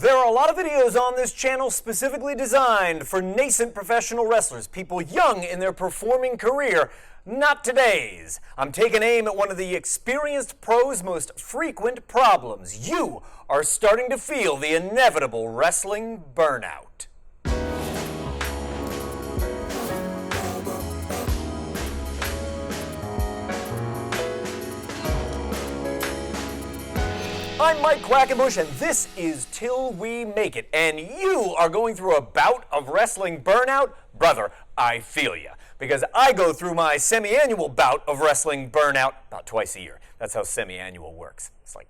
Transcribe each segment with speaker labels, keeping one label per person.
Speaker 1: There are a lot of videos on this channel specifically designed for nascent professional wrestlers, people young in their performing career, not today's. I'm taking aim at one of the experienced pros' most frequent problems. You are starting to feel the inevitable wrestling burnout. I'm Mike Quackenbush, and this is Till We Make It, and you are going through a bout of wrestling burnout? Brother, I feel ya, because I go through my semi-annual bout of wrestling burnout about twice a year. That's how semi-annual works. It's like,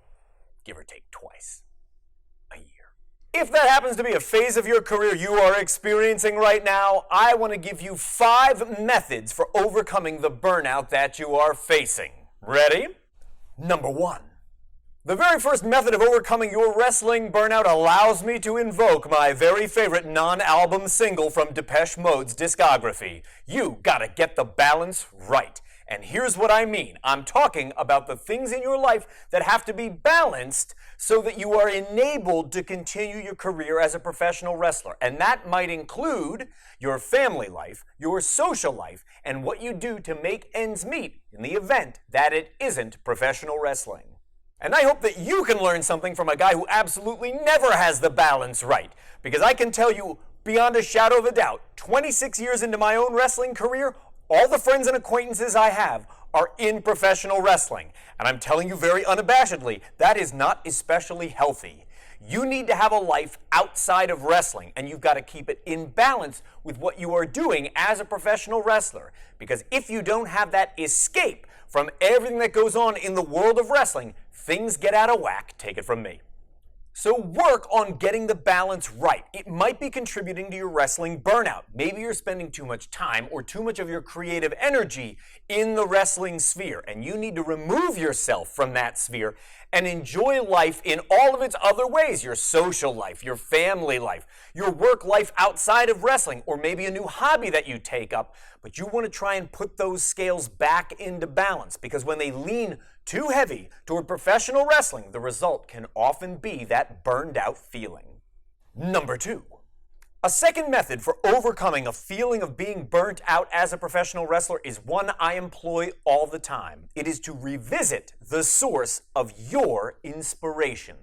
Speaker 1: give or take twice a year. If that happens to be a phase of your career you are experiencing right now, I want to give you 5 methods for overcoming the burnout that you are facing. Ready? Number 1. The very first method of overcoming your wrestling burnout allows me to invoke my very favorite non-album single from Depeche Mode's discography. You gotta get the balance right. And here's what I mean. I'm talking about the things in your life that have to be balanced so that you are enabled to continue your career as a professional wrestler. And that might include your family life, your social life, and what you do to make ends meet in the event that it isn't professional wrestling. And I hope that you can learn something from a guy who absolutely never has the balance right. Because I can tell you, beyond a shadow of a doubt, 26 years into my own wrestling career, all the friends and acquaintances I have are in professional wrestling. And I'm telling you very unabashedly, that is not especially healthy. You need to have a life outside of wrestling, and you've got to keep it in balance with what you are doing as a professional wrestler. Because if you don't have that escape from everything that goes on in the world of wrestling, things get out of whack, take it from me. So work on getting the balance right. It might be contributing to your wrestling burnout. Maybe you're spending too much time or too much of your creative energy in the wrestling sphere, and you need to remove yourself from that sphere and enjoy life in all of its other ways. Your social life, your family life, your work life outside of wrestling, or maybe a new hobby that you take up, but you want to try and put those scales back into balance, because when they lean too heavy toward professional wrestling, the result can often be that burned out feeling. Number 2. A second method for overcoming a feeling of being burnt out as a professional wrestler is one I employ all the time. It is to revisit the source of your inspiration.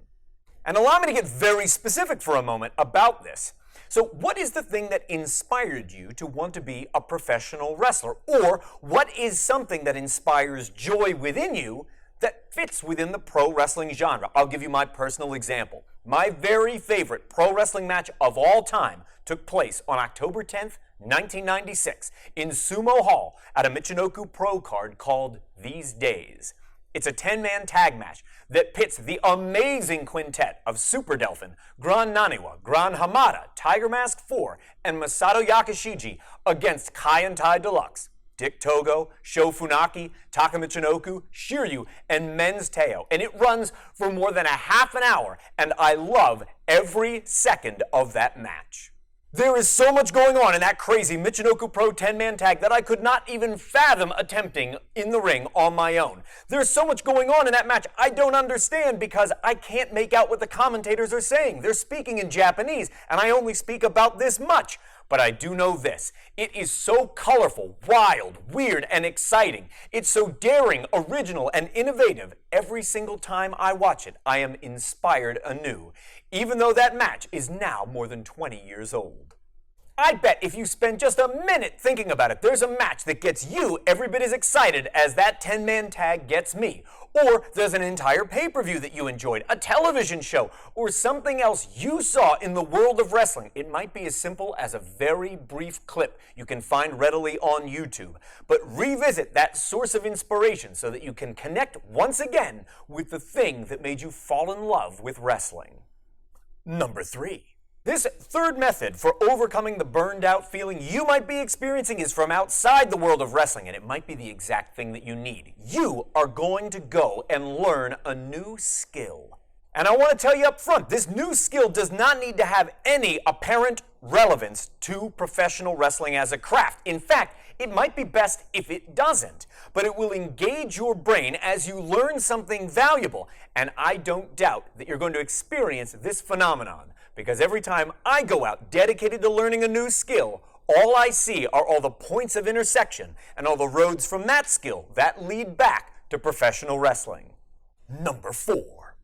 Speaker 1: And allow me to get very specific for a moment about this. So what is the thing that inspired you to want to be a professional wrestler? Or what is something that inspires joy within you that fits within the pro wrestling genre? I'll give you my personal example. My very favorite pro wrestling match of all time took place on October 10th, 1996 in Sumo Hall at a Michinoku Pro card called These Days. It's a 10-man tag match that pits the amazing quintet of Super Delphin, Gran Naniwa, Gran Hamada, Tiger Mask 4, and Masato Yakishiji against Kaientai Deluxe, Dick Togo, Sho Funaki, Taka Michinoku, Shiryu, and Men's Teo. And it runs for more than a half an hour, and I love every second of that match. There is so much going on in that crazy Michinoku Pro 10-man tag that I could not even fathom attempting in the ring on my own. There's so much going on in that match I don't understand because I can't make out what the commentators are saying. They're speaking in Japanese, and I only speak about this much. But I do know this. It is so colorful, wild, weird, and exciting. It's so daring, original, and innovative. Every single time I watch it, I am inspired anew, even though that match is now more than 20 years old. I bet if you spend just a minute thinking about it, there's a match that gets you every bit as excited as that 10-man tag gets me. Or there's an entire pay-per-view that you enjoyed, a television show, or something else you saw in the world of wrestling. It might be as simple as a very brief clip you can find readily on YouTube. But revisit that source of inspiration so that you can connect once again with the thing that made you fall in love with wrestling. Number 3. This third method for overcoming the burned out feeling you might be experiencing is from outside the world of wrestling, and it might be the exact thing that you need. You are going to go and learn a new skill. And I want to tell you up front, this new skill does not need to have any apparent relevance to professional wrestling as a craft. In fact, it might be best if it doesn't, but it will engage your brain as you learn something valuable. And I don't doubt that you're going to experience this phenomenon, because every time I go out dedicated to learning a new skill, all I see are all the points of intersection and all the roads from that skill that lead back to professional wrestling. Number 4.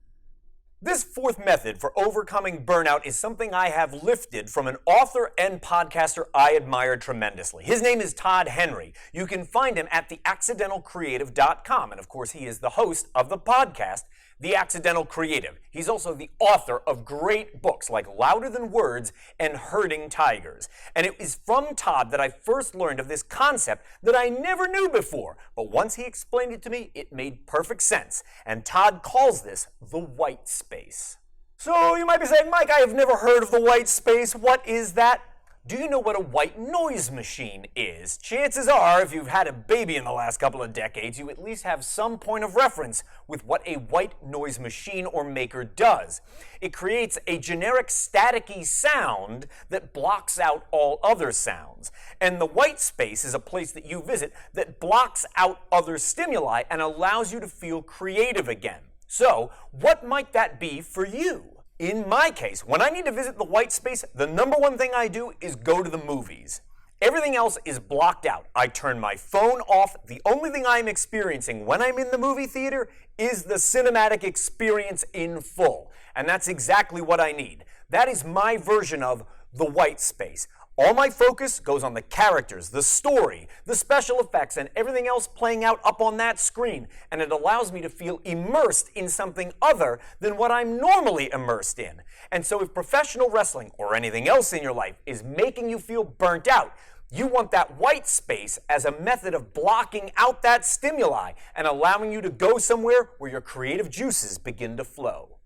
Speaker 1: This fourth method for overcoming burnout is something I have lifted from an author and podcaster I admire tremendously. His name is Todd Henry. You can find him at theaccidentalcreative.com, and of course he is the host of the podcast, The Accidental Creative. He's also the author of great books like Louder Than Words and Herding Tigers. And it is from Todd that I first learned of this concept that I never knew before. But once he explained it to me, it made perfect sense. And Todd calls this the white space. So you might be saying, Mike, I have never heard of the white space. What is that? Do you know what a white noise machine is? Chances are, if you've had a baby in the last couple of decades, you at least have some point of reference with what a white noise machine or maker does. It creates a generic staticky sound that blocks out all other sounds. And the white space is a place that you visit that blocks out other stimuli and allows you to feel creative again. So, what might that be for you? In my case, when I need to visit the white space, the number one thing I do is go to the movies. Everything else is blocked out. I turn my phone off. The only thing I'm experiencing when I'm in the movie theater is the cinematic experience in full. And that's exactly what I need. That is my version of the white space. All my focus goes on the characters, the story, the special effects, and everything else playing out up on that screen, and it allows me to feel immersed in something other than what I'm normally immersed in. And so if professional wrestling, or anything else in your life, is making you feel burnt out, you want that white space as a method of blocking out that stimuli and allowing you to go somewhere where your creative juices begin to flow.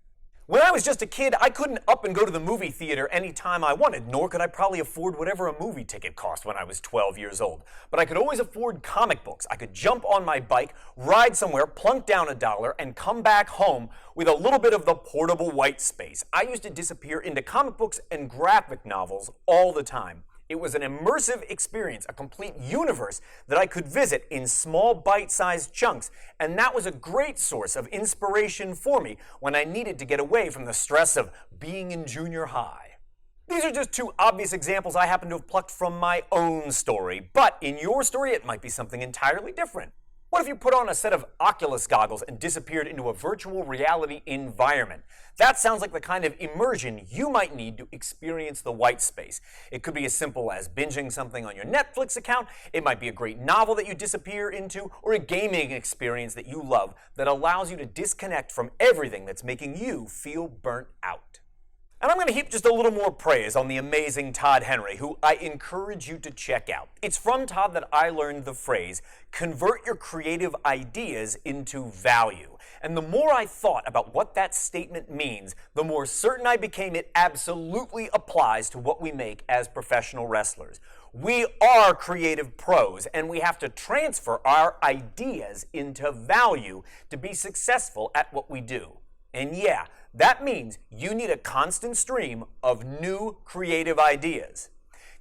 Speaker 1: When I was just a kid, I couldn't up and go to the movie theater anytime I wanted, nor could I probably afford whatever a movie ticket cost when I was 12 years old. But I could always afford comic books. I could jump on my bike, ride somewhere, plunk down $1, and come back home with a little bit of the portable white space. I used to disappear into comic books and graphic novels all the time. It was an immersive experience, a complete universe that I could visit in small bite-sized chunks, and that was a great source of inspiration for me when I needed to get away from the stress of being in junior high. These are just two obvious examples I happen to have plucked from my own story, but in your story it might be something entirely different. What if you put on a set of Oculus goggles and disappeared into a virtual reality environment? That sounds like the kind of immersion you might need to experience the white space. It could be as simple as binging something on your Netflix account. It might be a great novel that you disappear into, or a gaming experience that you love that allows you to disconnect from everything that's making you feel burnt out. And I'm going to heap just a little more praise on the amazing Todd Henry, who I encourage you to check out. It's from Todd that I learned the phrase, convert your creative ideas into value. And the more I thought about what that statement means, the more certain I became it absolutely applies to what we make as professional wrestlers. We are creative pros, and we have to transfer our ideas into value to be successful at what we do. And yeah, that means you need a constant stream of new creative ideas.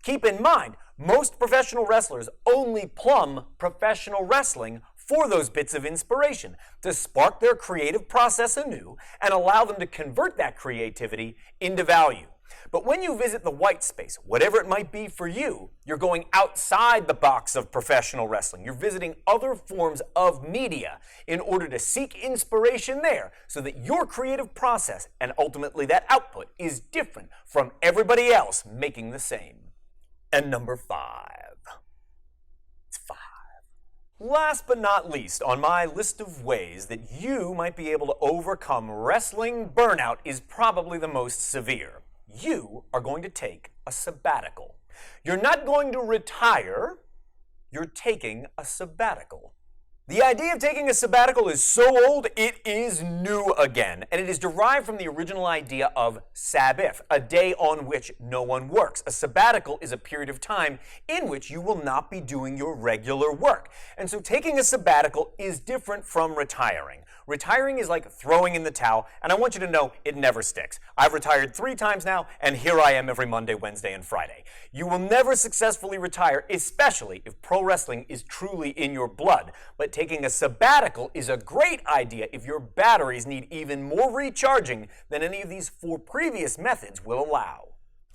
Speaker 1: Keep in mind, most professional wrestlers only plumb professional wrestling for those bits of inspiration, to spark their creative process anew and allow them to convert that creativity into value. But when you visit the white space, whatever it might be for you, you're going outside the box of professional wrestling. You're visiting other forms of media in order to seek inspiration there so that your creative process and ultimately that output is different from everybody else making the same. And number 5. It's 5. Last but not least on my list of ways that you might be able to overcome wrestling burnout is probably the most severe. You are going to take a sabbatical. You're not going to retire, you're taking a sabbatical. The idea of taking a sabbatical is so old, it is new again, and it is derived from the original idea of Sabbath, a day on which no one works. A sabbatical is a period of time in which you will not be doing your regular work. And so taking a sabbatical is different from retiring. Retiring is like throwing in the towel, and I want you to know it never sticks. I've retired 3 times now, and here I am every Monday, Wednesday, and Friday. You will never successfully retire, especially if pro wrestling is truly in your blood. But taking a sabbatical is a great idea if your batteries need even more recharging than any of these 4 previous methods will allow.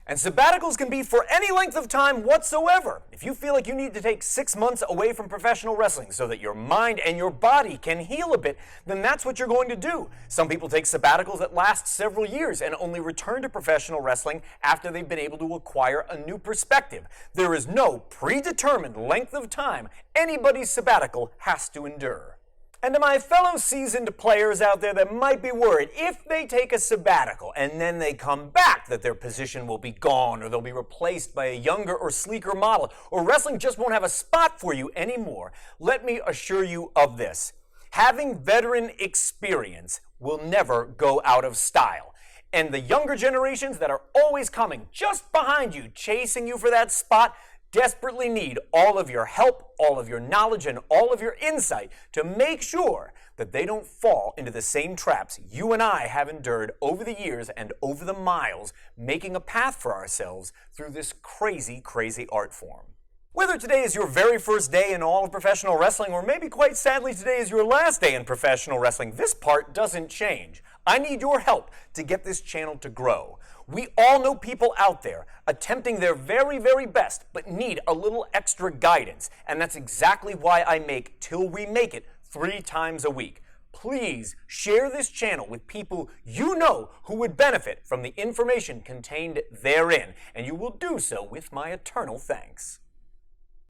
Speaker 1: And sabbaticals can be for any length of time whatsoever. If you feel like you need to take 6 months away from professional wrestling so that your mind and your body can heal a bit, then that's what you're going to do. Some people take sabbaticals that last several years and only return to professional wrestling after they've been able to acquire a new perspective. There is no predetermined length of time anybody's sabbatical has to endure. And to my fellow seasoned players out there that might be worried, if they take a sabbatical and then they come back, that their position will be gone or they'll be replaced by a younger or sleeker model, or wrestling just won't have a spot for you anymore, let me assure you of this. Having veteran experience will never go out of style. And the younger generations that are always coming just behind you, chasing you for that spot, desperately need all of your help, all of your knowledge, and all of your insight to make sure that they don't fall into the same traps you and I have endured over the years and over the miles, making a path for ourselves through this crazy, crazy art form. Whether today is your very first day in all of professional wrestling, or maybe quite sadly today is your last day in professional wrestling, this part doesn't change. I need your help to get this channel to grow. We all know people out there attempting their very, very best, but need a little extra guidance. And that's exactly why I make Till We Make It 3 times a week. Please share this channel with people you know who would benefit from the information contained therein, and you will do so with my eternal thanks.